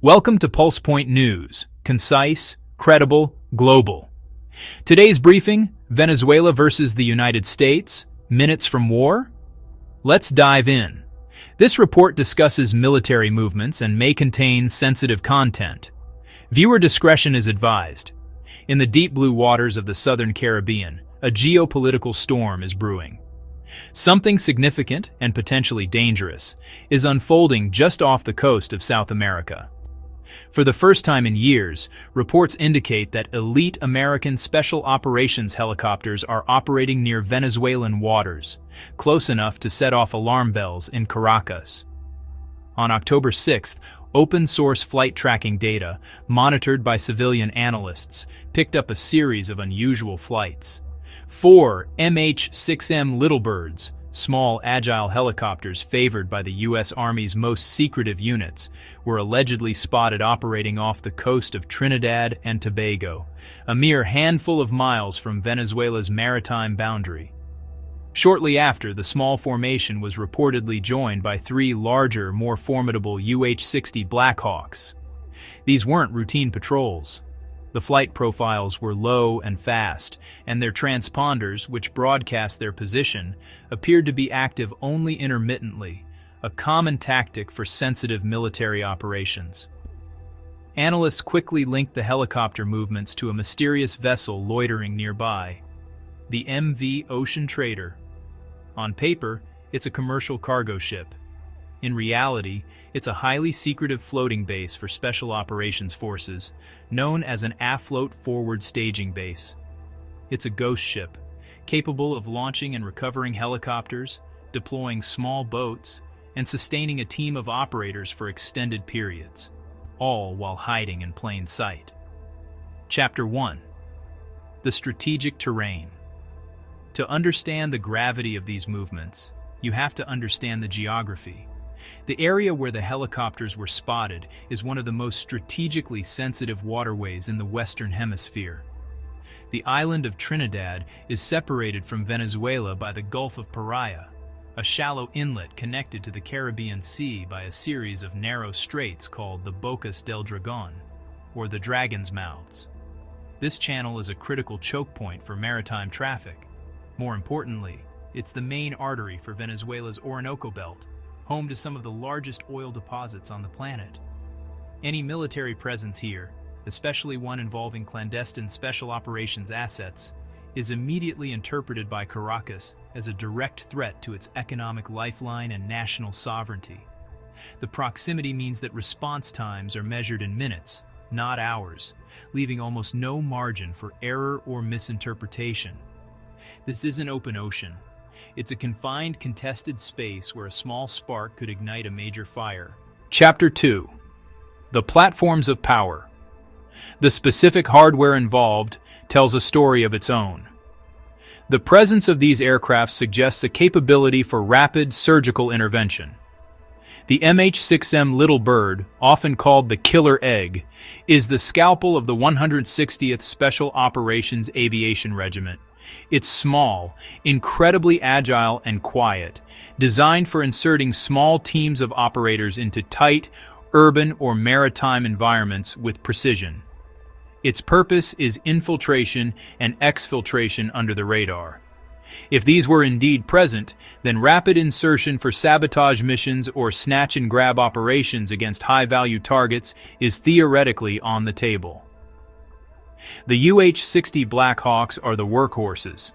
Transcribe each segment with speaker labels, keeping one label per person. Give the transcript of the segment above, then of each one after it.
Speaker 1: Welcome to PulsePoint News, concise, credible, global. Today's briefing, Venezuela versus the United States, minutes from war? Let's dive in. This report discusses military movements and may contain sensitive content. Viewer discretion is advised. In the deep blue waters of the southern Caribbean, a geopolitical storm is brewing. Something significant and potentially dangerous is unfolding just off the coast of South America. For the first time in years, reports indicate that elite American Special Operations helicopters are operating near Venezuelan waters, close enough to set off alarm bells in Caracas. On October 6th, open-source flight tracking data, monitored by civilian analysts, picked up a series of unusual flights. 4 MH-6M Littlebirds, small agile helicopters favored by the U.S. Army's most secretive units, were allegedly spotted operating off the coast of Trinidad and Tobago, a mere handful of miles from Venezuela's maritime boundary. Shortly after, the small formation was reportedly joined by 3 larger, more formidable UH-60 Blackhawks. These weren't routine patrols. The flight profiles were low and fast, and their transponders, which broadcast their position, appeared to be active only intermittently, a common tactic for sensitive military operations. Analysts quickly linked the helicopter movements to a mysterious vessel loitering nearby, the MV Ocean Trader. On paper, it's a commercial cargo ship. In reality, it's a highly secretive floating base for Special Operations Forces, known as an afloat forward staging base. It's a ghost ship, capable of launching and recovering helicopters, deploying small boats, and sustaining a team of operators for extended periods, all while hiding in plain sight. Chapter 1. The Strategic Terrain. To understand the gravity of these movements, you have to understand the geography. The area where the helicopters were spotted is one of the most strategically sensitive waterways in the Western Hemisphere. The island of Trinidad is separated from Venezuela by the Gulf of Paria, a shallow inlet connected to the Caribbean Sea by a series of narrow straits called the Bocas del Dragón, or the Dragon's Mouths. This channel is a critical choke point for maritime traffic. More importantly, it's the main artery for Venezuela's Orinoco Belt, home to some of the largest oil deposits on the planet. Any military presence here, especially one involving clandestine special operations assets, is immediately interpreted by Caracas as a direct threat to its economic lifeline and national sovereignty. The proximity means that response times are measured in minutes, not hours, leaving almost no margin for error or misinterpretation. This isn't open ocean. It's a confined, contested space where a small spark could ignite a major fire. Chapter 2. The Platforms of Power. The specific hardware involved tells a story of its own. The presence of these aircraft suggests a capability for rapid surgical intervention. The MH-6M Little Bird, often called the Killer Egg, is the scalpel of the 160th Special Operations Aviation Regiment. It's small, incredibly agile and quiet, designed for inserting small teams of operators into tight, urban or maritime environments with precision. Its purpose is infiltration and exfiltration under the radar. If these were indeed present, then rapid insertion for sabotage missions or snatch-and-grab operations against high-value targets is theoretically on the table. The UH-60 Blackhawks are the workhorses.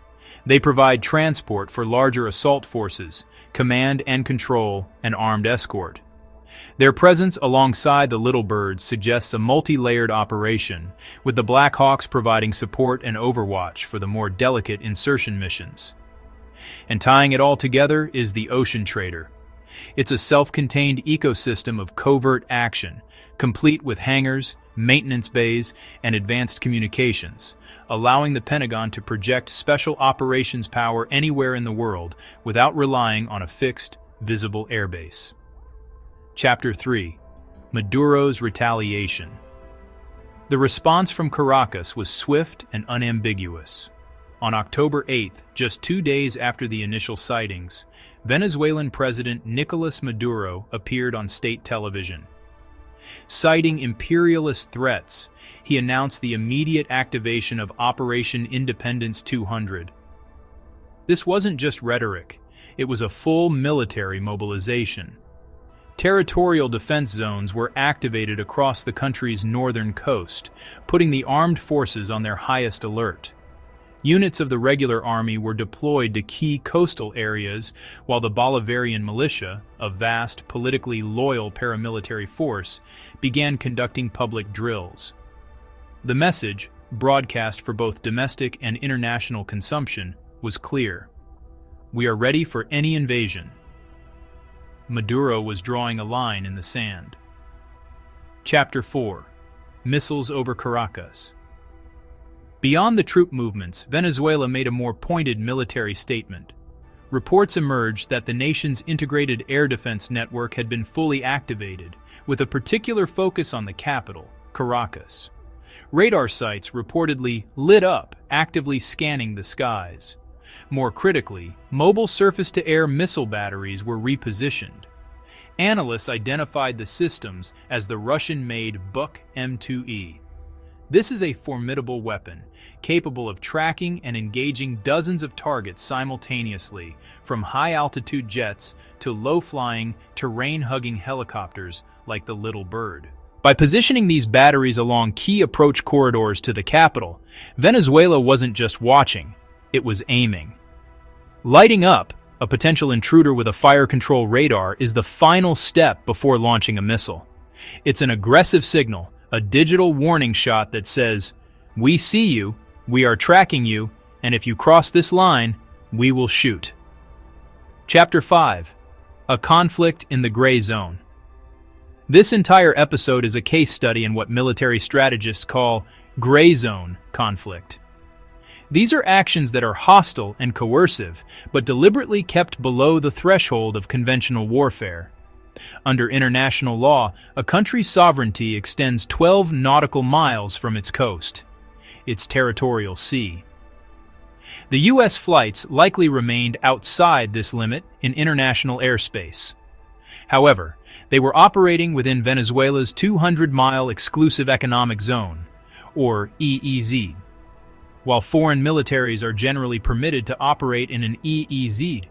Speaker 1: They provide transport for larger assault forces, command and control, and armed escort. Their presence alongside the Little Birds suggests a multi-layered operation, with the Blackhawks providing support and overwatch for the more delicate insertion missions. And tying it all together is the Ocean Trader. It's a self-contained ecosystem of covert action, complete with hangars, maintenance bays, and advanced communications, allowing the Pentagon to project special operations power anywhere in the world without relying on a fixed, visible airbase. Chapter 3. Maduro's Retaliation. The response from Caracas was swift and unambiguous. On October 8th, just 2 days after the initial sightings, Venezuelan President Nicolás Maduro appeared on state television. Citing imperialist threats, he announced the immediate activation of Operation Independence 200. This wasn't just rhetoric, it was a full military mobilization. Territorial defense zones were activated across the country's northern coast, putting the armed forces on their highest alert. Units of the regular army were deployed to key coastal areas, while the Bolivarian militia, a vast, politically loyal paramilitary force, began conducting public drills. The message, broadcast for both domestic and international consumption, was clear. We are ready for any invasion. Maduro was drawing a line in the sand. Chapter 4. Missiles over Caracas. Beyond the troop movements, Venezuela made a more pointed military statement. Reports emerged that the nation's integrated air defense network had been fully activated, with a particular focus on the capital, Caracas. Radar sites reportedly lit up, actively scanning the skies. More critically, mobile surface-to-air missile batteries were repositioned. Analysts identified the systems as the Russian-made Buk-M2. This is a formidable weapon, capable of tracking and engaging dozens of targets simultaneously, from high-altitude jets to low-flying, terrain-hugging helicopters like the Little Bird. By positioning these batteries along key approach corridors to the capital, Venezuela wasn't just watching, it was aiming. Lighting up a potential intruder with a fire control radar is the final step before launching a missile. It's an aggressive signal, a digital warning shot that says, "We see you, we are tracking you, and if you cross this line, we will shoot." Chapter 5. A conflict in the gray zone. This entire episode is a case study in what military strategists call gray zone conflict. These are actions that are hostile and coercive, but deliberately kept below the threshold of conventional warfare. Under international law, a country's sovereignty extends 12 nautical miles from its coast, its territorial sea. The U.S. flights likely remained outside this limit in international airspace. However, they were operating within Venezuela's 200-mile exclusive economic zone, or EEZ. While foreign militaries are generally permitted to operate in an EEZ,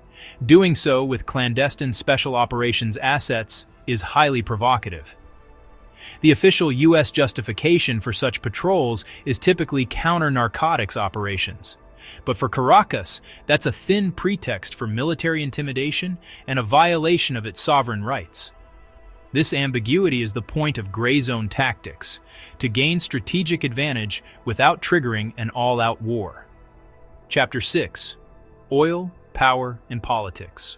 Speaker 1: doing so with clandestine special operations assets is highly provocative. The official U.S. justification for such patrols is typically counter-narcotics operations. But for Caracas, that's a thin pretext for military intimidation and a violation of its sovereign rights. This ambiguity is the point of gray zone tactics, to gain strategic advantage without triggering an all-out war. Chapter 6. Oil, Power, and Politics.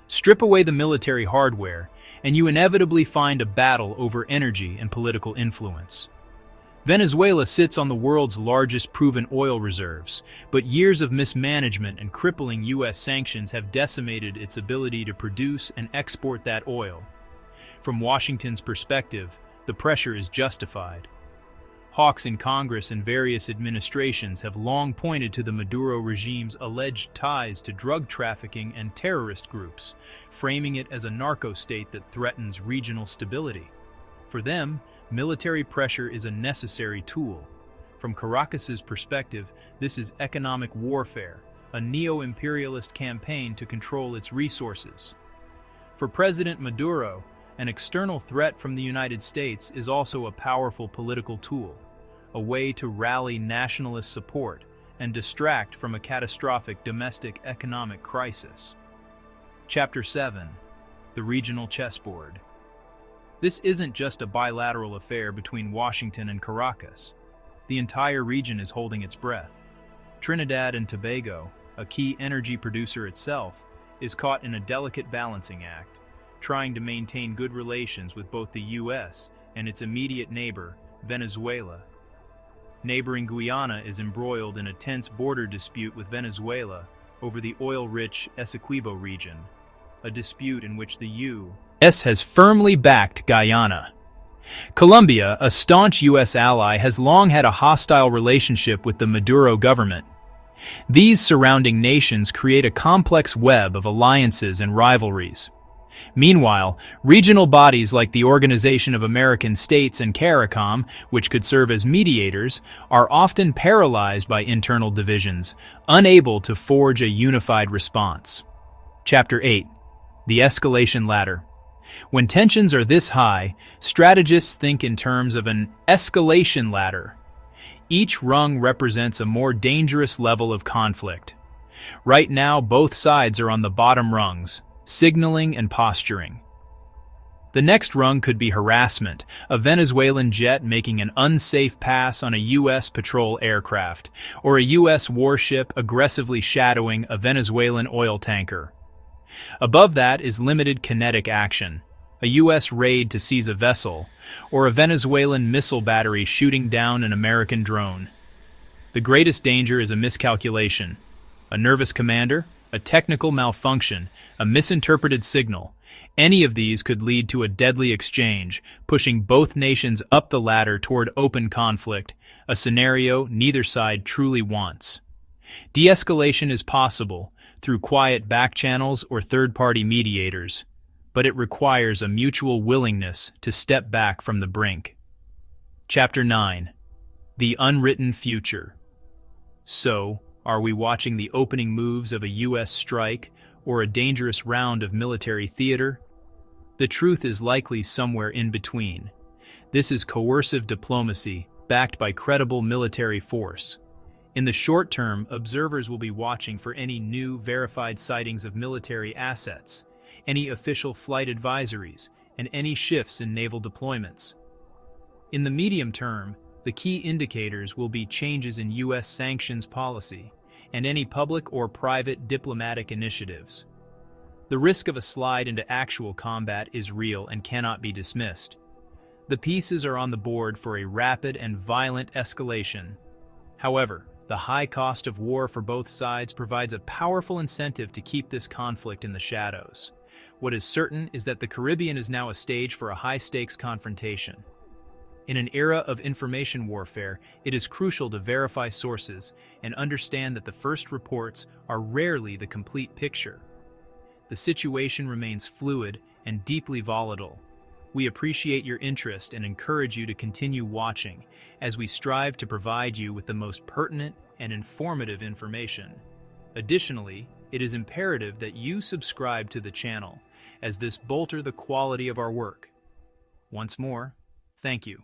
Speaker 1: Strip away the military hardware, and you inevitably find a battle over energy and political influence. Venezuela sits on the world's largest proven oil reserves, but years of mismanagement and crippling U.S. sanctions have decimated its ability to produce and export that oil. From Washington's perspective, the pressure is justified. Hawks in Congress and various administrations have long pointed to the Maduro regime's alleged ties to drug trafficking and terrorist groups, framing it as a narco-state that threatens regional stability. For them, military pressure is a necessary tool. From Caracas's perspective, this is economic warfare, a neo-imperialist campaign to control its resources. For President Maduro, an external threat from the United States is also a powerful political tool, a way to rally nationalist support and distract from a catastrophic domestic economic crisis. Chapter 7. The Regional Chessboard. This isn't just a bilateral affair between Washington and Caracas. The entire region is holding its breath. Trinidad and Tobago, a key energy producer itself, is caught in a delicate balancing act, trying to maintain good relations with both the U.S. and its immediate neighbor, Venezuela. Neighboring Guyana is embroiled in a tense border dispute with Venezuela over the oil-rich Essequibo region, a dispute in which the U.S. has firmly backed Guyana. Colombia, a staunch U.S. ally, has long had a hostile relationship with the Maduro government. These surrounding nations create a complex web of alliances and rivalries. Meanwhile, regional bodies like the Organization of American States and CARICOM, which could serve as mediators, are often paralyzed by internal divisions, unable to forge a unified response. Chapter 8. The Escalation Ladder. When tensions are this high, strategists think in terms of an escalation ladder. Each rung represents a more dangerous level of conflict. Right now, both sides are on the bottom rungs, signaling and posturing. The next rung could be harassment, a Venezuelan jet making an unsafe pass on a U.S. patrol aircraft, or a U.S. warship aggressively shadowing a Venezuelan oil tanker. Above that is limited kinetic action, a U.S. raid to seize a vessel, or a Venezuelan missile battery shooting down an American drone. The greatest danger is a miscalculation, a nervous commander, a technical malfunction, a misinterpreted signal. Any of these could lead to a deadly exchange, pushing both nations up the ladder toward open conflict, a scenario neither side truly wants. De-escalation is possible through quiet back channels or third-party mediators, but it requires a mutual willingness to step back from the brink. Chapter 9. The Unwritten Future. So, are we watching the opening moves of a U.S. strike or a dangerous round of military theater? The truth is likely somewhere in between. This is coercive diplomacy backed by credible military force. In the short term, observers will be watching for any new verified sightings of military assets, any official flight advisories, and any shifts in naval deployments. In the medium term, the key indicators will be changes in U.S. sanctions policy and any public or private diplomatic initiatives. The risk of a slide into actual combat is real and cannot be dismissed. The pieces are on the board for a rapid and violent escalation. However, the high cost of war for both sides provides a powerful incentive to keep this conflict in the shadows. What is certain is that the Caribbean is now a stage for a high-stakes confrontation. In an era of information warfare, it is crucial to verify sources and understand that the first reports are rarely the complete picture. The situation remains fluid and deeply volatile. We appreciate your interest and encourage you to continue watching as we strive to provide you with the most pertinent and informative information. Additionally, it is imperative that you subscribe to the channel, as this bolsters the quality of our work. Once more, thank you.